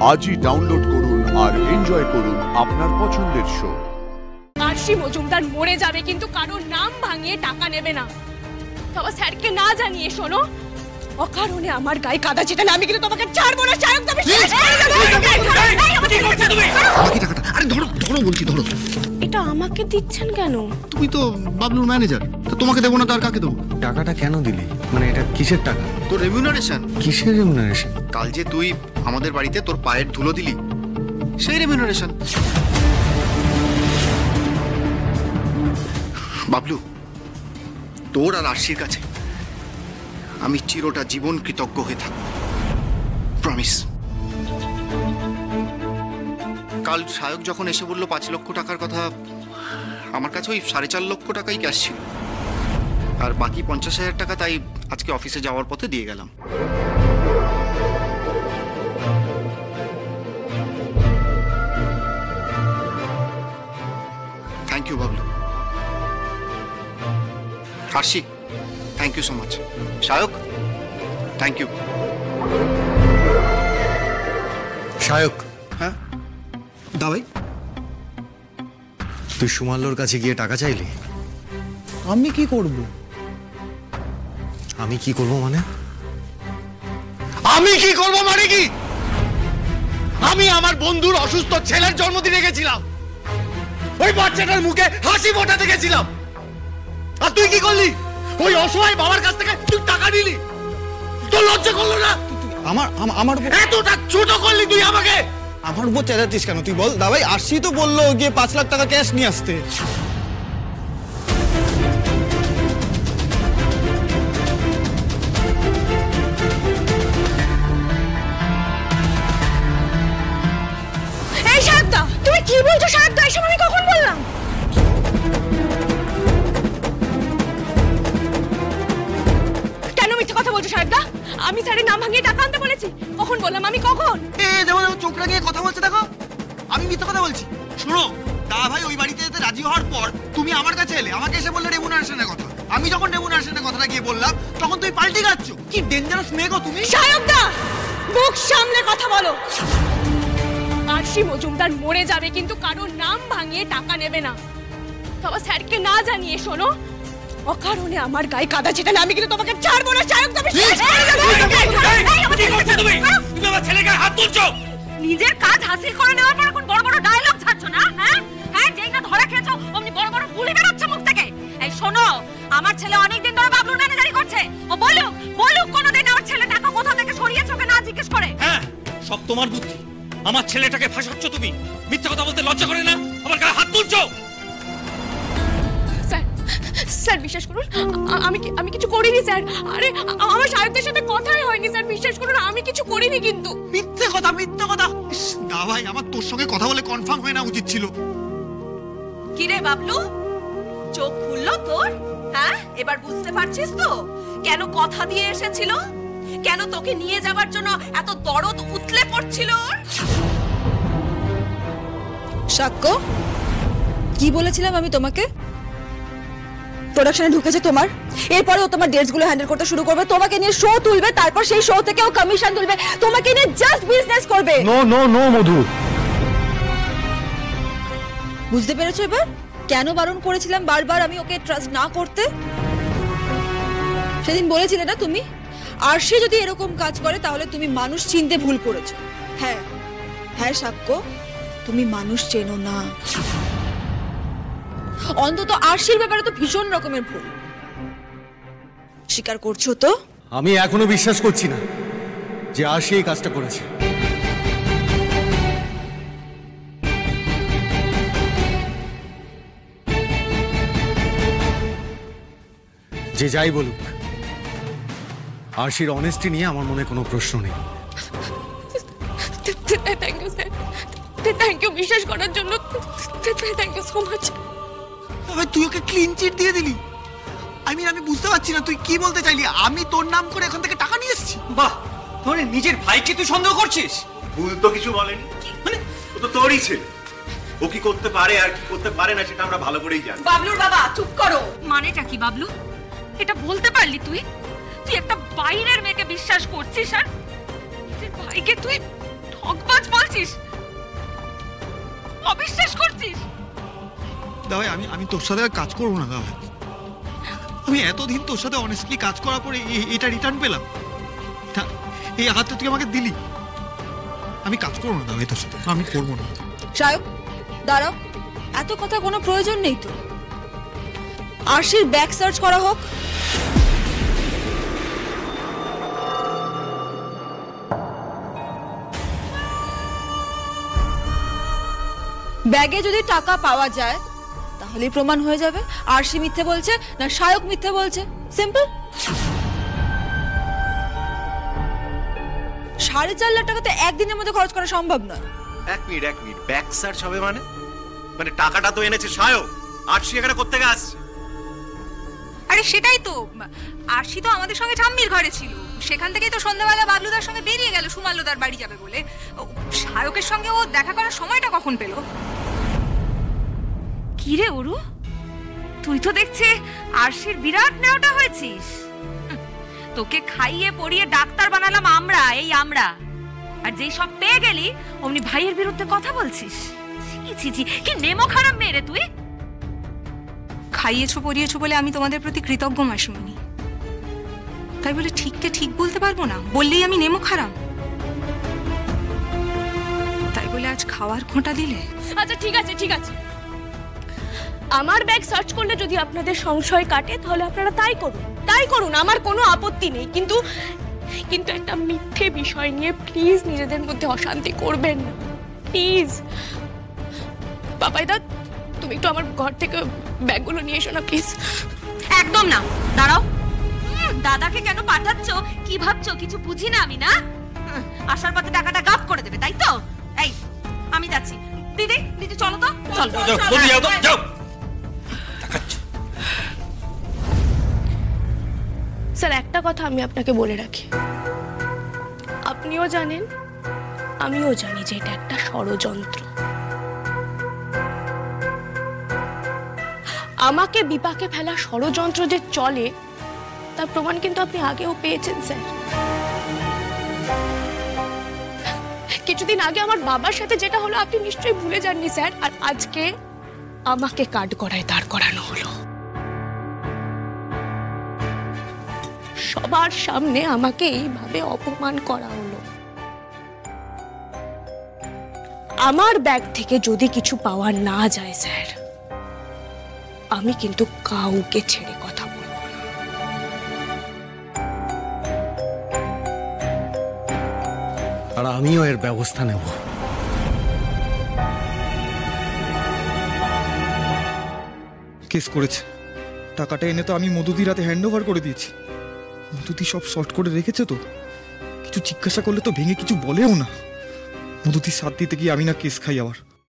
আজই ডাউনলোড করুন আর এনজয় করুন আপনার পছন্দের শো। আরশি মজুমদার মরে যাবে কিন্তু কারোর নাম ভাঙিয়ে টাকা নেবে না। তবে স্যারকে না জানিয়ে শোনো, অকারণে আমার গায়ে কাদা ছিটালে আমি কিন্তু তোমাকে ছাড়বো না। সায়ক, তুমি শেষ করে দেবো। কি করছো তুমি? বাকি টাকাটা আরে ধরো ধরো বলছি, ধরো। এটা আমাকে দিচ্ছেন কেন? তুমি তো বাবলুর ম্যানেজার, তো তোমাকে দেবো না তো আর কাকে দেবো? টাকাটা কেন দিলি? মানে এটা কিসের টাকা? তোর রেমিউনারেশন। কিসের রেমিউনারেশন? কাল যে তুই আমাদের বাড়িতে তোর পায়ের ধুলো দিলি, সেই রেমিউনারেশন। বাবলু, তোর আর আরশির কাছে আমি চিরটা জীবন কৃতজ্ঞ হয়ে থাকবো, প্রমিস। কাল সায়ক যখন এসে বললো 5 লক্ষ টাকার কথা, আমার কাছে ওই 4.5 লক্ষ টাকাই ক্যাশ ছিল, আর বাকি 50,000 টাকা তাই আজকে অফিসে যাওয়ার পথে দিয়ে গেলাম। Thank you Bablu. Arshi, thank you so much. Sayak, thank you. Sayak, হ্যাঁ দা ভাই, তুই সুমাল্লোর কাছে গিয়ে টাকা চাইলি? আমি কি করব? আমি কি করব মানে? আমি কি করব মানে কি? আমি আমার বন্ধুর অসুস্থ ছেলের জন্মদিনে গেছিলাম, ওই বাচ্চাটার মুখে হাসি ফোটাতে গেছিলাম, আর তুই কি করলি? ওই অসহায় বাবার কাছ থেকে তুই টাকা নিলি, তোর লজ্জা করলো না? আমার এতটা ছোট করলি তুই আমাকে। আমার উপর চেঁচাচ্ছিস কেন তুই বল? দাদাই আরশি তো বললো গিয়ে 5 লাখ টাকা ক্যাশ নিয়ে আসতে। এই সায়কদা, তুমি কি বলছো? সায়কদা, এসব আমি কখন বললাম? কেন মিথ্যে কথা বলছো সায়কদা? আমি স্যারের নাম ভাঙিয়ে টাকা আনতে বলেছি? কখন বললাম আমি? কখন? দেখো চোখ লাগিয়ে কথা বলছে, দেখো আমি মিথ্যে কথা বলছি? শোনো দা ভাই, ওই বাড়িতে যেতে রাজি হওয়ার পর তুমি আমার কাছে এলে, আমাকে এসে বললে রেমুনারেশনের কথা। আমি যখন রেমুনারেশনের কথাটা গিয়ে বললাম, তখন তুই পাল্টে যাচ্ছ। কি ডেঞ্জারাস মেয়ে গো তুমি। সায়কদা, মুখ সামলে কথা বলো। আরশি মজুমদার মরে যাবে কিন্তু কারোর নাম ভাঙিয়ে টাকা নেবে না। তবে স্যারকে না জানিয়ে শোনো, অকারণে আমার গায়ে কাদা ছিটালে আমি কিন্তু তোমাকে ছাড়বো না। সায়ক, তুমি শেষ করে দেবো। কি করছো তুমি? তুমি আমার ছেলের গায়ে হাত তুলছো। নিজের কাজ হাসিল করে নেওয়ার পর এখন বড় বড় ডায়লগ ছাড়ছো না? হ্যাঁ হ্যাঁ, যেই না ধরা খেয়েছো অমনি বড় বড় বুলি বেরোচ্ছে মুখ থেকে। এই শোনো, আমার ছেলে অনেকদিন ধরে বাবলুর ম্যানেজারি করছে। ও বলুক কোনোদিন আমার ছেলে টাকা কোথা থেকে সরিয়েছে ওকে না জিজ্ঞেস করে। হ্যাঁ, সব তোমার বুদ্ধি। আমার ছেলেটাকে ফাঁসাচ্ছ তুমি। মিথ্যা কথা বলতে লজ্জা করে না? আমার গায়ে হাত তুলছো। স্যার বিশ্বাস করুন, আমি কিছু করিনি স্যার। আরে আমার সায়কদের সাথে কথাই হয়নি স্যার, বিশ্বাস করুন আমি কিছু করিনি। কিন্তু মিথ্যে কথা। দা ভাই, আমার তোর সঙ্গে কথা বলে কনফার্ম হয়ে না উচিত ছিল। কি রে বাবলু, চোখ খুললো তোর? হ্যাঁ, এবার বুঝতে পারছিস তো কেন কথা দিয়ে এসেছিল, কেন তোকে নিয়ে যাবার জন্য এত দরদ উতলে পড়ছিল ওর? সাক্ষ্য, কি বলেছিলাম আমি তোমাকে? প্রোডাকশনে ঢুকেছে তোমার, এরপরে ও তোমার ডেটস গুলো হ্যান্ডেল করতে শুরু করবে, তোমাকে নিয়ে শো তুলবে, তারপর সেই শো থেকে ও কমিশন তুলবে, তোমাকে নিয়ে জাস্ট বিজনেস করবে। নো নো নো মধু, বুঝতে পেরেছো এবার কেন বারণ করেছিলাম বারবার আমি ওকে ট্রাস্ট না করতে? সেদিন বলেছিলে না তুমি, আরশি যদি এরকম কাজ করে তাহলে তুমি মানুষ চিনতে ভুল করেছো। হ্যাঁ হ্যাঁ সাক্ষ্য, তুমি মানুষ চেনো না। অন্তত আরশির ব্যাপারে তো ভীষণ রকমের ভুল স্বীকার করছো তো? আমি এখনো বিশ্বাস করছি না যে আরশি এই কাজটা করেছে। যে যাই বলুক, আরশির অনেস্টি নিয়ে আমার মনে কোনো প্রশ্ন নেই। Thank you sir, thank you বিশ্বাস করার জন্য। Thank you so much. ভাই, তুই ওকে ক্লিন চিট দিয়ে দিলি। আমি বুঝতে পারছি না তুই কি বলতে চাইলি। আমি তোর নাম করে এখান থেকে টাকা নিয়ে এসেছি। বাহ, তোর নিজের ভাইকে তুই সন্দেহ করছিস? ভুল তো কিছু বলেনি, মানে ও তো তোরই ছেলে। ও কি করতে পারে আর কি করতে পারে না সেটা আমরা ভালো করেই জানি। বাবলুর বাবা চুপ করো। মানেটা কি বাবলু? এটা বলতে পারলি তুই? তুই একটা বাইরের মেয়েকে বিশ্বাস করছিস আর নিজের ভাইকে তুই ঠকবাজ বলছিস, অবিশ্বাস করছিস? দাদা আমি তোর সাথে আর কাজ করবো না দাদা। আমি এতদিন তোর সাথে অনেস্টলি কাজ করার পরে এটা রিটার্ন পেলাম, এই আঘাতটা তুই আমাকে দিলি। আমি কাজ করবো না দাদা তোর সাথে, আমি করবো না। সায়ক দাঁড়াও, এত কথা কোনো প্রয়োজন নেই তো। আরশির ব্যাগ সার্চ করা হোক। ব্যাগে যদি টাকা পাওয়া যায় তাহলেই প্রমাণ হয়ে যাবে আরশি মিথ্যে বলছে না সায়ক মিথ্যে বলছে। সিম্পল। 4.5 লাখ টাকা তো একদিনের মধ্যে খরচ করা সম্ভব নয়। এক মিনিট ব্যাক সার্চ হবে মানে টাকাটা তো এনেছে সায়ক, আরশি এখানে কোত্থেকে আসছে? আরে সেটাই তো, আরশি তো আমাদের সঙ্গে ঠাম্মির ঘরে ছিল, সেখান থেকেই তো সন্ধ্যাবেলা বাবলুদার সঙ্গে বেরিয়ে গেল সুমাল্যদার বাড়ি যাবে বলে। সায়কের সঙ্গে ও দেখা করার সময়টা কখন পেল? কি রে অরু, তুই তো দেখছে আরশির বিরাট নেওয়াটা হয়েছিস। তোকে খাইয়ে পড়িয়ে ডাক্তার বানালাম আমরা, আমরা, আর যেই সব পেয়ে গেলি অমনি ভাইয়ের বিরুদ্ধে কথা বলছিস। ছি ছি, কি নেমো খারাপ মেয়ে রে তুই। খাইয়েছো পরিয়েছো বলে আমি তোমাদের প্রতি কৃতজ্ঞ মাসিমণি, তাই বলে ঠিককে ঠিক বলতে পারবো না, বললেই আমি নেমো খারাপ। তাই বলে আজ খাওয়ার খোঁটা দিলে? আচ্ছা ঠিক আছে, আমার ব্যাগ সার্চ করলে যদি আপনাদের সংশয় কাটে তাহলে আপনারা তাই করুন, আমার কোনো আপত্তি নেই। কিন্তু একটা মিথ্যে বিষয় নিয়ে প্লিজ নিজেদের মধ্যে অশান্তি করবেন না, প্লিজ। বাবাইদা, তুমি একটু আমার ঘর থেকে ব্যাগগুলো নিয়ে এসো না প্লিজ। একদম না, দাঁড়াও। দাদাকে কেন পাঠাচ্ছো? কি ভাবছো কিছু বুঝি না আমি? না আসার পথে টাকাটা গাপ করে দেবে, তাই তো? এই আমি যাচ্ছি। দিদি চলো তো, যাও। স্যার, একটা কথা আমি আপনাকে বলে রাখি, আপনিও জানেন আমিও জানি যে এটা একটা ষড়যন্ত্র। আমাকে বিপাকে ফেলা ষড়যন্ত্র যে চলে তার প্রমাণ কিন্তু আপনি আগেও পেয়েছেন স্যার। কিছুদিন আগে আমার বাবার সাথে যেটা হলো আপনি নিশ্চয়ই ভুলে যাননি স্যার, আর আজকে আমাকে কাঠগড়ায় দাঁড় করানো হলো। সবার সামনে আমাকে এইভাবে অপমান করা হলো। আমার ব্যাগ থেকে যদি কিছু পাওয়া না যায় স্যার, আমি কিন্তু কাউকে ছেড়ে কথা বলবো না। আর আমিও এর ব্যবস্থা নেব। কেস করেছে, টাকাটা এনে তো আমি মধুদির হাতে হ্যান্ড ওভার করে দিয়েছি। মধুদি সব শর্ট করে রেখেছে তো, কিছু জিজ্ঞাসা করলে তো ভেঙে কিছু বলেও না। মধুদির সাথ দিতে গিয়ে আমি না কেস খাই আবার।